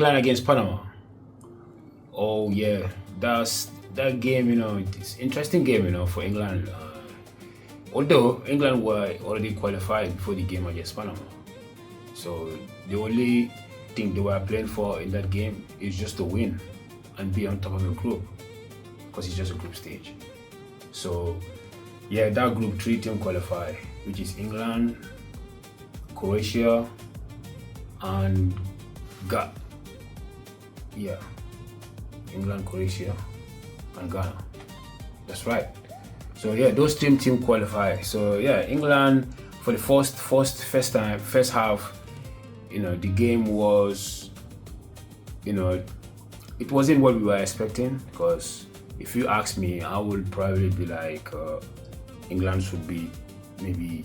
England against Panama. Oh yeah, that game. It's interesting game. For England. Although England were already qualified before the game against Panama, so the only thing they were playing for in that game is just to win and be on top of the group because it's just a group stage. So yeah, that group three team qualify, which is England, Croatia, and Ghana. Yeah, England, Croatia, and Ghana. That's right. So yeah, those team qualify. So yeah, England for the first half, the game was, it wasn't what we were expecting. Because if you ask me, I would probably be like, England should be maybe,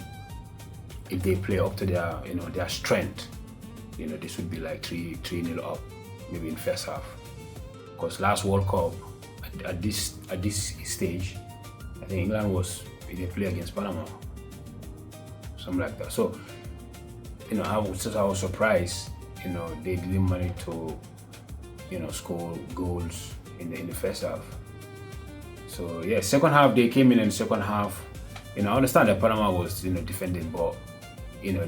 if they play up to their strength, they should be like 3-0 up, maybe in first half. Because last World Cup at this stage, I think England they play against Panama, something like that. So, I was surprised, they didn't manage to, score goals in the first half. So yeah, second half they came in the second half. I understand that Panama was, defending, but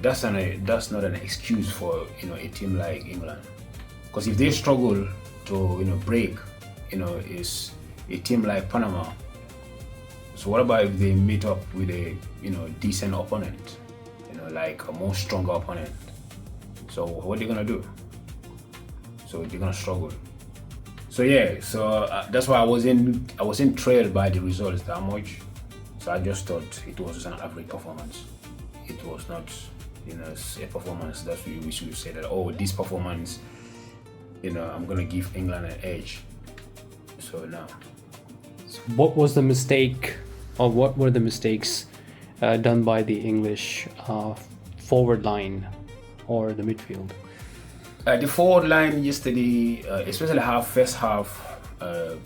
that's not an excuse for a team like England, because if they struggle to break, is a team like Panama. So what about if they meet up with a decent opponent, like a more stronger opponent? So what are they gonna do? So they're gonna struggle. So yeah, that's why I wasn't thrilled by the results that much. So I just thought it was just an average performance. It was not a performance that we should say that, oh, this performance, I'm gonna give England an edge. So no. So what was the mistake, or what were the mistakes done by the English forward line or the midfield? The forward line yesterday, especially first half, the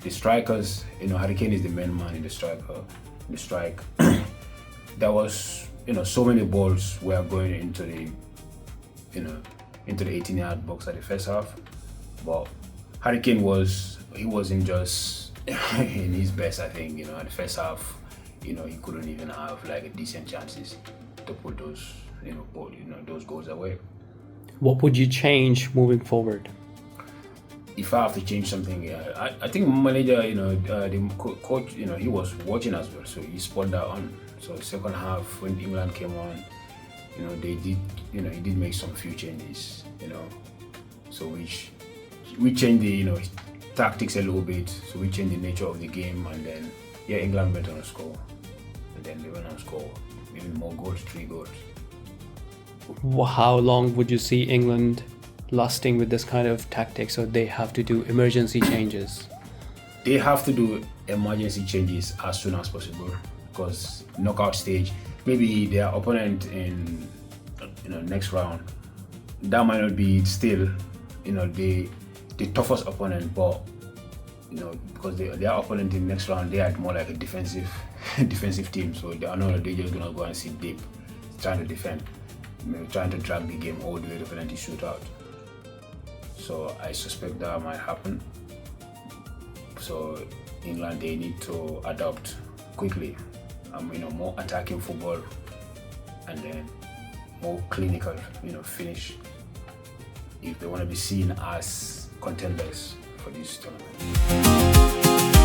strikers, Hurricane is the main man in the strike. There was, so many balls were going into the 18-yard box at the first half, but Hurricane wasn't just in his best. I think at the first half, he couldn't even have like a decent chances to put those those goals away. What would you change moving forward? If I have to change something, I think manager, the coach, he was watching as well, so he spot that on. So second half when England came on, they did, he did make some few changes, so we changed the, tactics a little bit. So we changed the nature of the game, and then England went on to score, and then they went on to score even more goals, 3 goals. How long would you see England lasting with this kind of tactics, or they have to do emergency changes? They have to do emergency changes as soon as possible, because knockout stage, maybe their opponent in next round, that might not be still the toughest opponent, but because their opponent in next round, they are more like a defensive team, so they're just gonna go and sit deep trying to defend, maybe trying to drag the game all the way to penalty shootout. So I suspect that might happen. So England, they need to adapt quickly, more attacking football, and then more clinical, finish, if they want to be seen as contenders for this tournament.